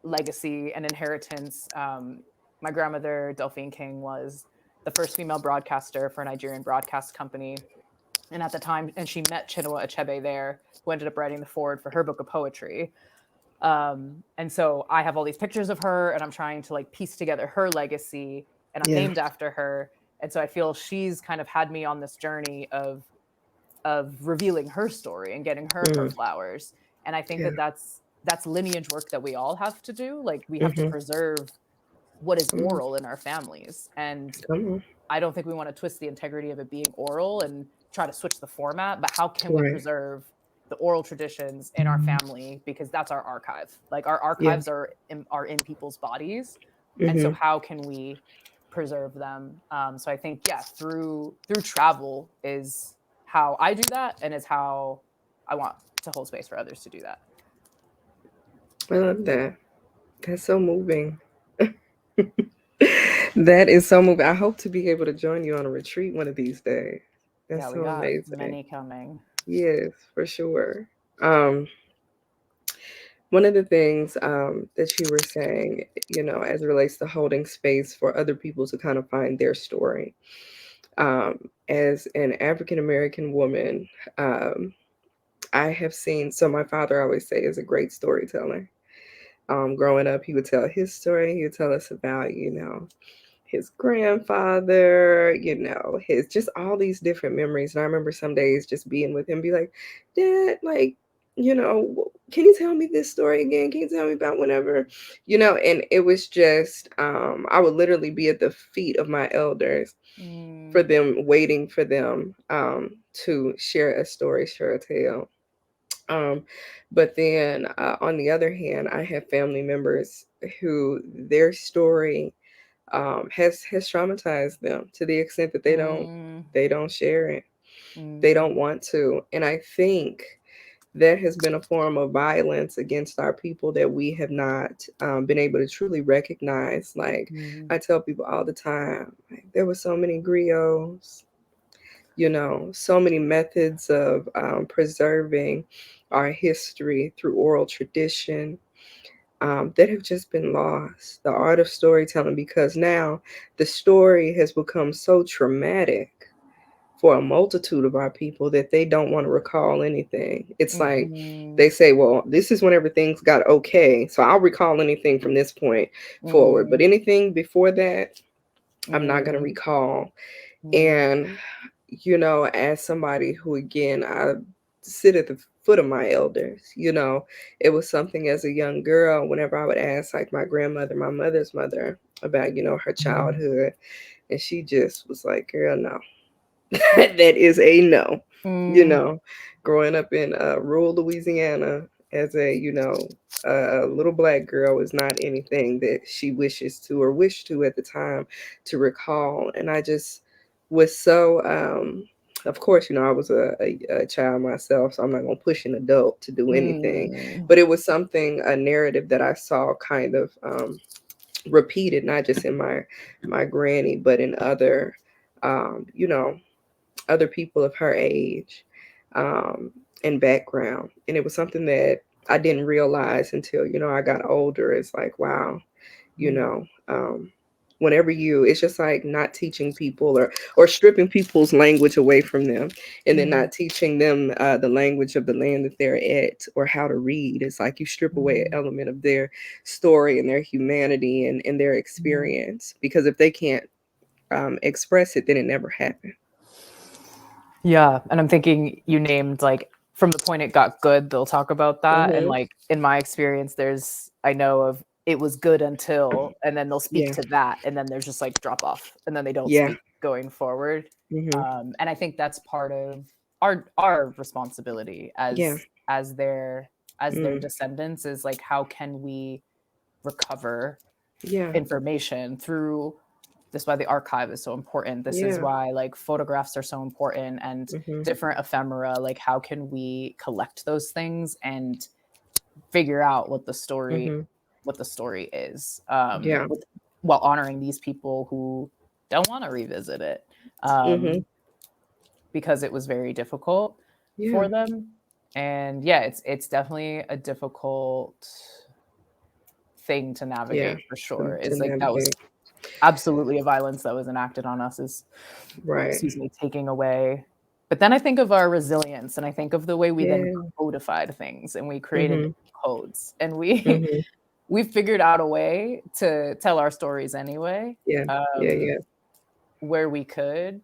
Speaker 2: legacy and inheritance. My grandmother, Delphine King, was the first female broadcaster for a Nigerian broadcast company. And at the time, and she met Chinua Achebe there, who ended up writing the foreword for her book of poetry. And so I have all these pictures of her, and I'm trying to like piece together her legacy, and I'm
Speaker 1: Yeah.
Speaker 2: named after her. And so I feel she's kind of had me on this journey of revealing her story and getting her
Speaker 1: Mm.
Speaker 2: flowers. And I think
Speaker 1: Yeah.
Speaker 2: that that's lineage work that we all have to do. Like we have to
Speaker 1: Mm-hmm.
Speaker 2: preserve what is
Speaker 1: Come on.
Speaker 2: oral in our families. And
Speaker 1: Come on.
Speaker 2: I don't think we want to twist the integrity of it being oral and try to switch the format, but how can we
Speaker 1: Right.
Speaker 2: preserve the oral traditions in our family, because that's our archive. Like our
Speaker 1: Yeah.
Speaker 2: archives are in people's bodies, and so
Speaker 1: Mm-hmm.
Speaker 2: how can we preserve them? So I think yeah, through travel is how I do that, and is how I want to hold space for others to do that.
Speaker 1: I love that. That's so moving. That is so moving. I hope to be able to join you on a retreat one of these days.
Speaker 2: Yeah,
Speaker 1: That's
Speaker 2: we
Speaker 1: so
Speaker 2: got
Speaker 1: amazing.
Speaker 2: many coming.
Speaker 1: Yes, for sure. Um, One of the things that you were saying, as it relates to holding space for other people to kind of find their story. Um, as an African American woman, um, I have seen, so my father, I always say, is a great storyteller. Growing up, he would tell his story. He would tell us about, his grandfather, his just all these different memories. And I remember some days just being with him, be like, Dad, like, can you tell me this story again? Can you tell me about whenever, and it was just, I would literally be at the feet of my elders for
Speaker 2: Mm,
Speaker 1: them, waiting for them to share a story, share a tale. Um, but then on the other hand, I have family members who their story has traumatized them to the extent that
Speaker 2: mm,
Speaker 1: they don't share it. They
Speaker 2: mm,
Speaker 1: don't want to. And I think that has been a form of violence against our people that we have not been able to truly recognize. Like
Speaker 2: Mm,
Speaker 1: I tell people all the time, like, there were so many griots, so many methods of preserving our history through oral tradition that have just been lost. The art of storytelling, because now the story has become so traumatic for a multitude of our people that they don't want to recall anything. It's like
Speaker 2: mhm,
Speaker 1: they say, well, this is when everything's got okay. So I'll recall anything from this point forward. But
Speaker 2: mm,
Speaker 1: anything before that, I'm not going to
Speaker 2: mm,
Speaker 1: recall.
Speaker 2: mm,
Speaker 1: And, as somebody who, again, I sit at the foot of my elders, it was something as a young girl, whenever I would ask, like, my grandmother, my mother's mother, about, her childhood. And she just was like, girl, no, that is a no. You
Speaker 2: mm,
Speaker 1: know, Growing up in rural Louisiana as a little black girl is not anything that she wishes to or wished to at the time to recall. And I just was so, of course, I was a child myself, so I'm not going to push an adult to do anything.
Speaker 2: mm,
Speaker 1: But it was something, a narrative that I saw kind of repeated, not just in my granny, but in um, you know, other people of her age um, and background. And it was something that I didn't realize until, I got older. It's like, wow, you
Speaker 2: mm,
Speaker 1: know, um, whenever it's just like not teaching people or stripping people's language away from them and then
Speaker 2: mm,
Speaker 1: not teaching them the language of the land that they're at or how to read. It's like you strip away an
Speaker 2: mm,
Speaker 1: element of their story and their humanity and their
Speaker 2: mm.
Speaker 1: experience because if they can't express it, then it never happened.
Speaker 2: Yeah, and I'm thinking you named like from the point it got good, they'll talk about that. And
Speaker 1: Hmm.
Speaker 2: like in my experience, I know of it was good until, and then they'll speak
Speaker 1: Yeah.
Speaker 2: to that, and then there's just like drop off, and then they don't
Speaker 1: Yeah.
Speaker 2: speak going forward.
Speaker 1: Mhm.
Speaker 2: And I think that's part of our responsibility
Speaker 1: Yeah.
Speaker 2: as their
Speaker 1: Mm.
Speaker 2: descendants is like how can we recover
Speaker 1: Yeah.
Speaker 2: information through this is why the archive is so important. This is
Speaker 1: Yeah.
Speaker 2: why like photographs are so important and
Speaker 1: Mhm.
Speaker 2: different ephemera. Like how can we collect those things and figure out
Speaker 1: Mhm.
Speaker 2: what the story is,
Speaker 1: Yeah.
Speaker 2: while honoring these people who don't want to revisit it,
Speaker 1: Mhm.
Speaker 2: um, because it was very difficult
Speaker 1: Yeah.
Speaker 2: for them. And yeah, it's definitely a difficult thing to
Speaker 1: Yeah.
Speaker 2: navigate for
Speaker 1: To,
Speaker 2: sure.
Speaker 1: to
Speaker 2: Is like that was
Speaker 1: navigate.
Speaker 2: absolutely a violence that was enacted on us is,
Speaker 1: Right.
Speaker 2: excuse me, taking away. But then I think of our resilience and I think of the way we then
Speaker 1: Yeah.
Speaker 2: codified things and we created
Speaker 1: Mhm.
Speaker 2: codes and we
Speaker 1: Mhm.
Speaker 2: we figured out a way to tell our stories anyway,
Speaker 1: Yeah. Yeah.
Speaker 2: um,
Speaker 1: Yeah.
Speaker 2: where we could,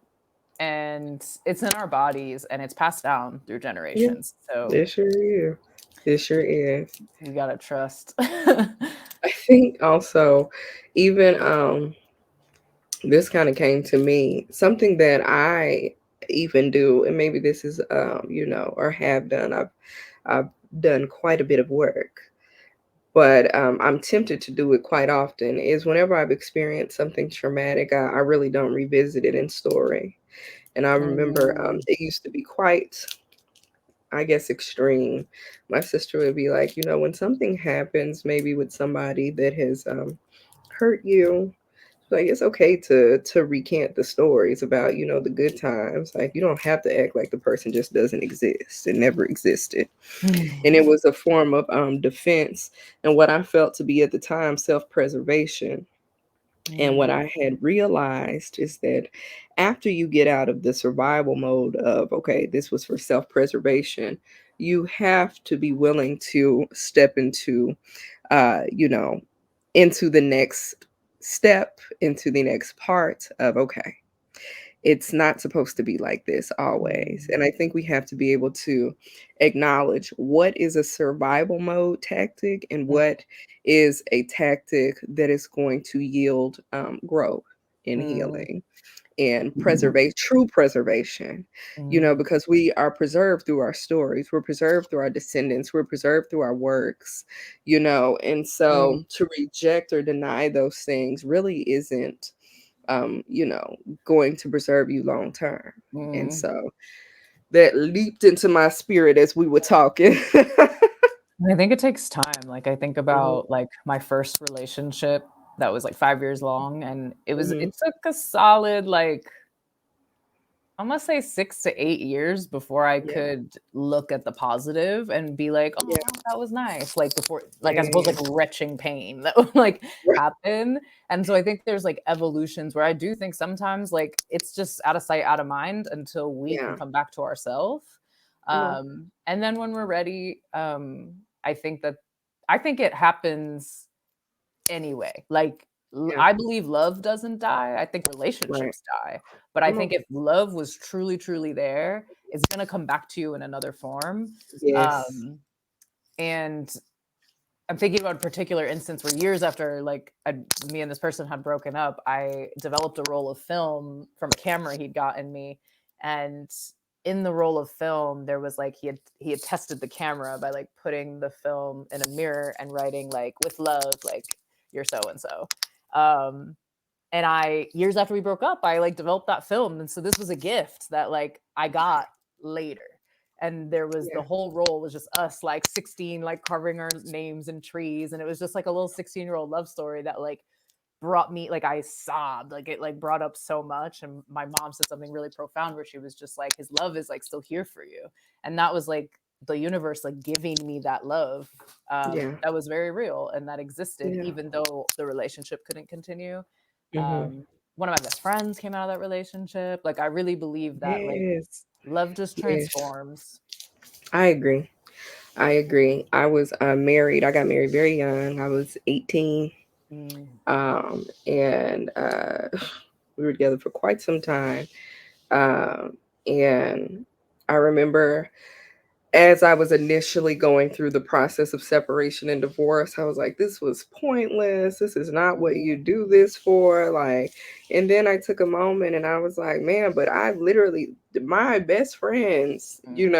Speaker 2: and it's in our bodies and it's passed down through
Speaker 1: Yeah.
Speaker 2: generations. So
Speaker 1: It sure is. It sure is.
Speaker 2: we gotta trust.
Speaker 1: I think also, even this kind of came to me something that I even do, and maybe this is or have done. I've done quite a bit of work but I'm tempted to do it quite often, is whenever I've experienced something traumatic, I really don't revisit it in story. And I remember
Speaker 2: Mm,
Speaker 1: it used to be quite, I guess, extreme. My sister would be like, when something happens, maybe with somebody that has hurt you, like it's okay to recant the stories about the good times. Like you don't have to act like the person just doesn't exist and never existed. And it
Speaker 2: mm,
Speaker 1: was a form of defense and what I felt to be at the time self-preservation. And what
Speaker 2: mm,
Speaker 1: I had realized is that after you get out of the survival mode of, okay, this was for self-preservation, you have to be willing to step uh, you know, into the next step, into the next part of, okay, it's not supposed to be like this always.
Speaker 2: mm,
Speaker 1: And I think we have to be able to acknowledge what is a survival mode tactic and
Speaker 2: mm,
Speaker 1: what is a tactic that is going to yield growth and
Speaker 2: mm,
Speaker 1: healing and preservate true preservation,
Speaker 2: mm,
Speaker 1: because we are preserved through our stories, we're preserved through our descendants, we're preserved through our works, and
Speaker 2: mm,
Speaker 1: so to reject or deny those things really isn't um, you know, going to preserve you long term. And
Speaker 2: mm.
Speaker 1: so that leaped into my spirit as we were talking.
Speaker 2: I think it takes time. Like I think
Speaker 1: Mhm,
Speaker 2: about like my first relationship that was like 5 years long, and
Speaker 1: mhm.
Speaker 2: it took a solid like I'm gonna say 6 to 8 years before I
Speaker 1: Yeah,
Speaker 2: could look at the positive and be like, oh,
Speaker 1: yeah,
Speaker 2: that was nice. Like before, like I suppose
Speaker 1: yeah,
Speaker 2: like retching pain that would like
Speaker 1: right,
Speaker 2: happen. And so I think there's like evolutions where I do think sometimes like it's just out of sight, out of mind until we can
Speaker 1: yeah.
Speaker 2: come back to ourselves.
Speaker 1: Come on.
Speaker 2: And then when we're ready, I think that I think it happens anyway. Like
Speaker 1: Yeah,
Speaker 2: I believe love doesn't die. I think
Speaker 1: right.
Speaker 2: relationships die. But I
Speaker 1: Come on.
Speaker 2: think if love was truly, truly there, it's gonna come back to you in another form.
Speaker 1: Yes.
Speaker 2: Um, and I'm thinking about a particular instance where years after me and this person had broken up, I developed a roll of film from a camera he'd gotten me, and in the roll of film there was like he had tested the camera by like putting the film in a mirror and writing like with love like you're so and so. Um, and I years after we broke up, I like developed that film, and so this was a gift that like I got later. And there was the
Speaker 1: Yeah,
Speaker 2: whole roll was just us like 16 like carving our names in trees, and it was just like a little 16-year-old love story that like brought me like I sobbed, like it like brought up so much. And my mom said something really profound where she was just like his love is like still here for you. And that was like the universe like giving me that love,
Speaker 1: yeah,
Speaker 2: that was very real and that existed
Speaker 1: yeah.
Speaker 2: even though the relationship couldn't continue.
Speaker 1: Mhm.
Speaker 2: One of my best friends came out of that relationship. Like I really believe that like
Speaker 1: Yes.
Speaker 2: love just
Speaker 1: Yes.
Speaker 2: transforms.
Speaker 1: I agree. I agree. I was married. I got married very young. I was 18.
Speaker 2: Mm,
Speaker 1: And we were together for quite some time. Um, and I remember as I was initially going through the process of separation and divorce, I was like, this was pointless. This is not what you
Speaker 2: mm,
Speaker 1: do this for. Like, and then I took a moment and I was like, man, but I literally, my best friends,
Speaker 2: mm,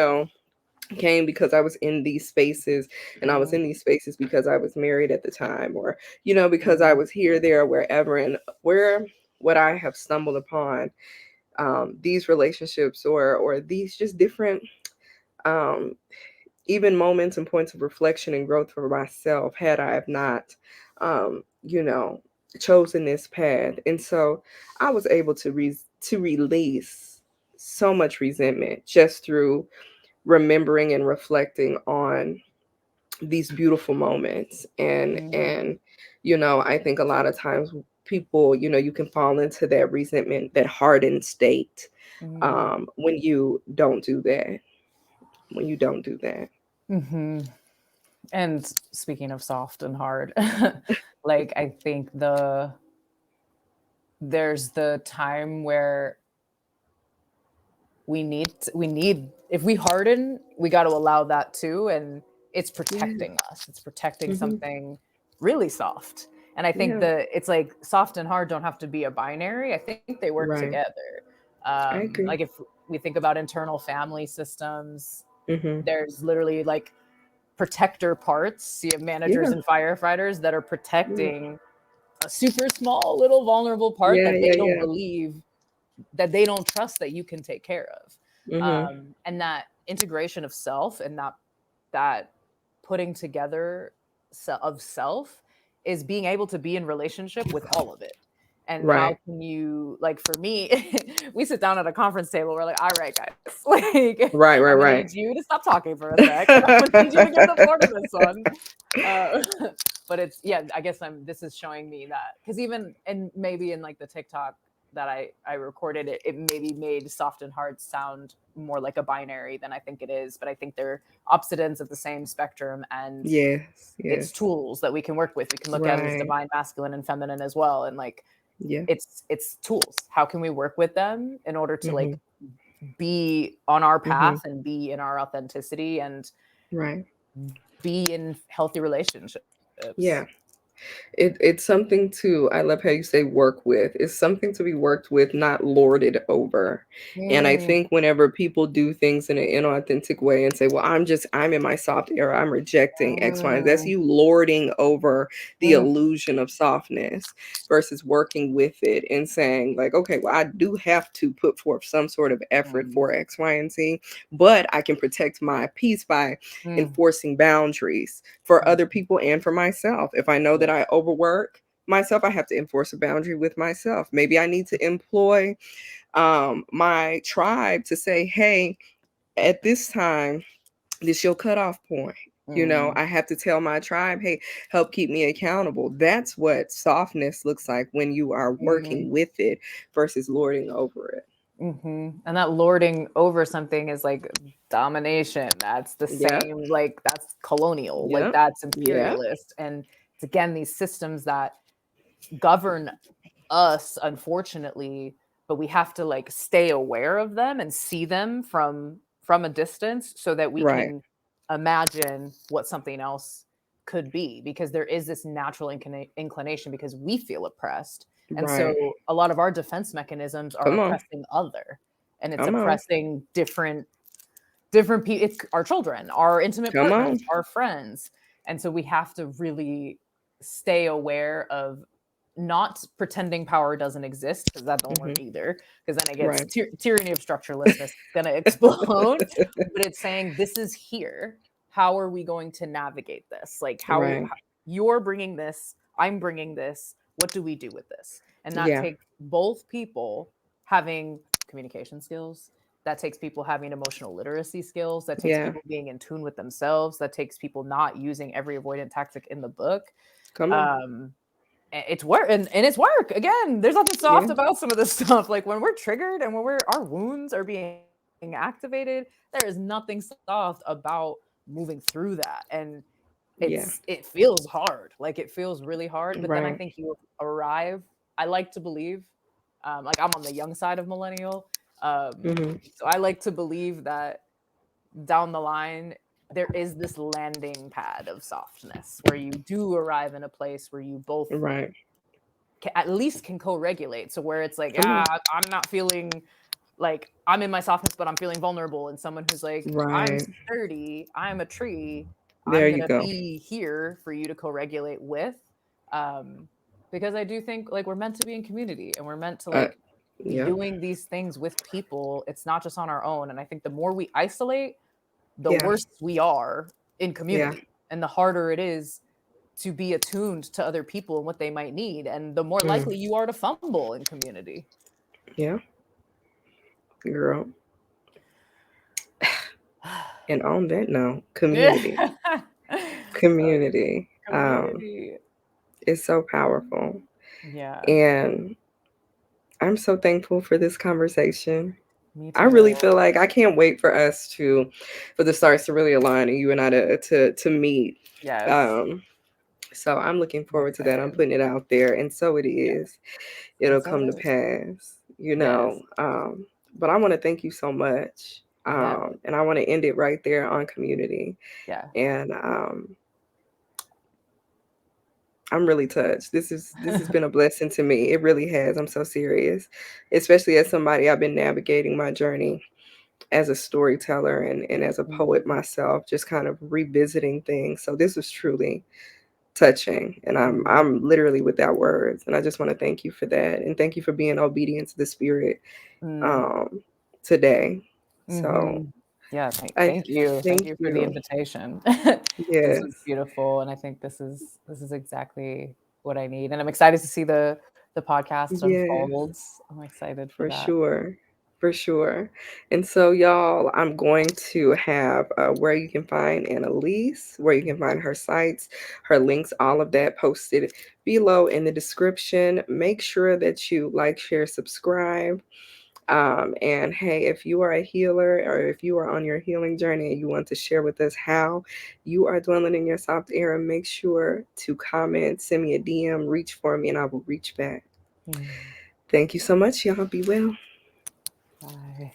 Speaker 1: came because I was in these spaces, and I was
Speaker 2: mm,
Speaker 1: in these spaces because I was married at the time, or, because I
Speaker 2: mm,
Speaker 1: was here, there, wherever, and where what I have stumbled upon, these relationships or these just different, um, even moments and points of reflection and growth for myself had I have not, um, you know, chosen this path. And so I was able to release so much resentment just through remembering and reflecting on these beautiful moments.
Speaker 2: mm,
Speaker 1: I think a lot of times people, you can fall into that resentment, that hardened state,
Speaker 2: mm,
Speaker 1: when you don't do that, when you don't do that.
Speaker 2: mm. And speaking of soft and hard, like I think there's the time where we need if we harden, we got to allow that too, and it's
Speaker 1: Yeah.
Speaker 2: protecting us. It's protecting
Speaker 1: Hmm.
Speaker 2: something really soft. And I think
Speaker 1: Yeah.
Speaker 2: that it's like soft and hard don't have to be a binary. I think they work
Speaker 1: Right.
Speaker 2: together.
Speaker 1: I
Speaker 2: Like
Speaker 1: agree.
Speaker 2: if we think about internal family systems,
Speaker 1: Hmm.
Speaker 2: there's literally like protector parts. You have managers
Speaker 1: Yeah.
Speaker 2: and firefighters that are
Speaker 1: Yeah.
Speaker 2: protecting a super small little vulnerable part
Speaker 1: Yeah.
Speaker 2: that they
Speaker 1: Yeah.
Speaker 2: don't
Speaker 1: Yeah.
Speaker 2: believe, that they don't trust that you can take care of.
Speaker 1: Hmm.
Speaker 2: And that integration of self and that putting together of self is being able to be in relationship with all of it. And how
Speaker 1: Right.
Speaker 2: can you, like for me, we sit down at a conference table, we're like, all right guys, like
Speaker 1: Right. Right.
Speaker 2: I'm gonna
Speaker 1: Right.
Speaker 2: need you to stop talking for a sec, and I'm gonna need you to get the floor to this one. uh, but it's, yeah, I guess this is showing me that, because even and maybe in like the TikTok that I recorded, it maybe made soft and hard sound more like a binary than I think it is, but I think they're opposite ends of the same spectrum, and
Speaker 1: Yes.
Speaker 2: it's
Speaker 1: Yes.
Speaker 2: tools that we can work with. We can look at it as
Speaker 1: Right.
Speaker 2: divine masculine and feminine as well, and like
Speaker 1: Yeah.
Speaker 2: it's tools. How can we work with them in order to
Speaker 1: Hmm.
Speaker 2: like be on our
Speaker 1: Hmm.
Speaker 2: path and be in our authenticity and
Speaker 1: Right.
Speaker 2: be in healthy relationships?
Speaker 1: Yeah. It's something to, I love how you say work with. It's something to be worked with, not lorded over. And I
Speaker 2: Mm,
Speaker 1: think whenever people do things in an inauthentic way and say, well, I'm in my soft era, I'm rejecting X, Y, and Z, that's
Speaker 2: mm,
Speaker 1: you lording over the
Speaker 2: mm,
Speaker 1: illusion of softness versus working with it and saying, like, okay, well, I do have to put forth some sort of effort
Speaker 2: mm,
Speaker 1: for X, Y, and Z, but I can protect my peace by
Speaker 2: mm,
Speaker 1: enforcing boundaries for
Speaker 2: mm.
Speaker 1: other people and for myself. If I know
Speaker 2: Yeah.
Speaker 1: that I overwork myself, I have to enforce a boundary with myself. Maybe I need to employ my tribe to say, hey, at this time, this your cutoff point. You know,
Speaker 2: Mm,
Speaker 1: I have to tell my tribe, hey, help keep me accountable. That's what softness looks like when you are
Speaker 2: mm,
Speaker 1: working with it versus lording over it.
Speaker 2: And that lording over something is like domination. That's the
Speaker 1: Yep.
Speaker 2: same, like that's colonial, like
Speaker 1: Yep.
Speaker 2: that's
Speaker 1: Yep.
Speaker 2: imperialist. And it's again these systems that govern us, unfortunately, but we have to like stay aware of them and see them from a distance so that we
Speaker 1: Right.
Speaker 2: can imagine what something else could be, because there is this natural inclination because we feel oppressed. And
Speaker 1: Right.
Speaker 2: so a lot of our defense mechanisms are
Speaker 1: Come on.
Speaker 2: oppressing other, and it's
Speaker 1: Come on.
Speaker 2: oppressing different people. It's our children, our intimate
Speaker 1: Come
Speaker 2: partners,
Speaker 1: on.
Speaker 2: our friends. And so we have to really stay aware of not pretending power doesn't exist, because that don't work
Speaker 1: Hmm.
Speaker 2: either, because then it gets
Speaker 1: Right.
Speaker 2: tyranny of structurelessness. It's going to explode. But it's saying this is here. How are we going to navigate this? Like
Speaker 1: Right.
Speaker 2: how you're bringing this, I'm bringing this. What do we do with this? And that
Speaker 1: Yeah.
Speaker 2: takes both people having communication skills, that takes people having emotional literacy skills, that takes
Speaker 1: Yeah.
Speaker 2: people being in tune with themselves, that takes people not using every avoidant tactic in the book.
Speaker 1: Come on.
Speaker 2: um it's work, and it's work. Again, there's nothing soft
Speaker 1: Yeah.
Speaker 2: about some of this stuff. Like when we're triggered and when our wounds are being activated, there is nothing soft about moving through that. And
Speaker 1: Yeah.
Speaker 2: it feels hard, like it feels really hard, but then I
Speaker 1: Right.
Speaker 2: think you arrive. I like to believe, like I'm on the young side of millennial,
Speaker 1: Hmm.
Speaker 2: so I like to believe that down the line there is this landing pad of softness where you do arrive in a place where you both
Speaker 1: Right.
Speaker 2: at least can co-regulate. So where it's like,
Speaker 1: Come on.
Speaker 2: I'm not feeling like I'm in my softness, but I'm feeling vulnerable. And someone who's like, I'm
Speaker 1: Right.
Speaker 2: sturdy, I'm a tree,
Speaker 1: There
Speaker 2: I'm
Speaker 1: you
Speaker 2: gonna
Speaker 1: go.
Speaker 2: be here for you to co-regulate with. Um, because I do think like we're meant to be in community, and we're meant to
Speaker 1: Uh,
Speaker 2: like be
Speaker 1: yep.
Speaker 2: doing these things with people. It's not just on our own. And I think the more we isolate, the
Speaker 1: Yeah.
Speaker 2: worse we are in
Speaker 1: Yeah.
Speaker 2: community, and the harder it is to be attuned to other people and what they might need, and the more
Speaker 1: Mm.
Speaker 2: likely you are to fumble in community.
Speaker 1: Yeah. Girl. And on that note, community. Community.
Speaker 2: Community.
Speaker 1: Is so powerful.
Speaker 2: Yeah,
Speaker 1: And I'm so thankful for this conversation.
Speaker 2: me
Speaker 1: I
Speaker 2: too.
Speaker 1: really feel like I can't wait for us to, for the stars to really align and you and I to meet.
Speaker 2: Yes,
Speaker 1: Um, so I'm looking
Speaker 2: I'm
Speaker 1: forward to that. I'm
Speaker 2: excited.
Speaker 1: putting it out there, and so it
Speaker 2: Yeah,
Speaker 1: is. It'll
Speaker 2: and so
Speaker 1: come to
Speaker 2: it is.
Speaker 1: pass, you
Speaker 2: Yes.
Speaker 1: know. But I want to thank you so much.
Speaker 2: Yeah.
Speaker 1: And I want to end it right there on community.
Speaker 2: Yeah.
Speaker 1: And I'm really touched. This has been a blessing to me. It really has. I'm so serious, especially as somebody, I've been navigating my journey as a storyteller and as a poet
Speaker 2: Mm,
Speaker 1: myself, just kind of revisiting things. So this was truly touching, and
Speaker 2: mm,
Speaker 1: I'm literally without words. And I just want to thank you for that, and thank you for being obedient to the spirit
Speaker 2: mm,
Speaker 1: um, today. So
Speaker 2: mm-hmm. Yeah.
Speaker 1: I
Speaker 2: Thank you. Thank
Speaker 1: thank
Speaker 2: you for the
Speaker 1: you.
Speaker 2: invitation. This was
Speaker 1: Yes,
Speaker 2: beautiful, and I think this is exactly what I need. And I'm excited to see the podcast
Speaker 1: yes.
Speaker 2: unfolds. I'm excited for
Speaker 1: For
Speaker 2: that.
Speaker 1: sure. For sure. And so, y'all, I'm going to have where you can find Annalise, where you can find her sites, her links, all of that posted below in the description. Make sure that you like, share, subscribe. And hey, if you are a healer or if you are on your healing journey and you want to share with us how you are dwelling in your soft era, make sure to comment, send me a DM, reach for me, and I will reach back.
Speaker 2: Mm.
Speaker 1: Thank you so much, y'all. Be well.
Speaker 2: Bye.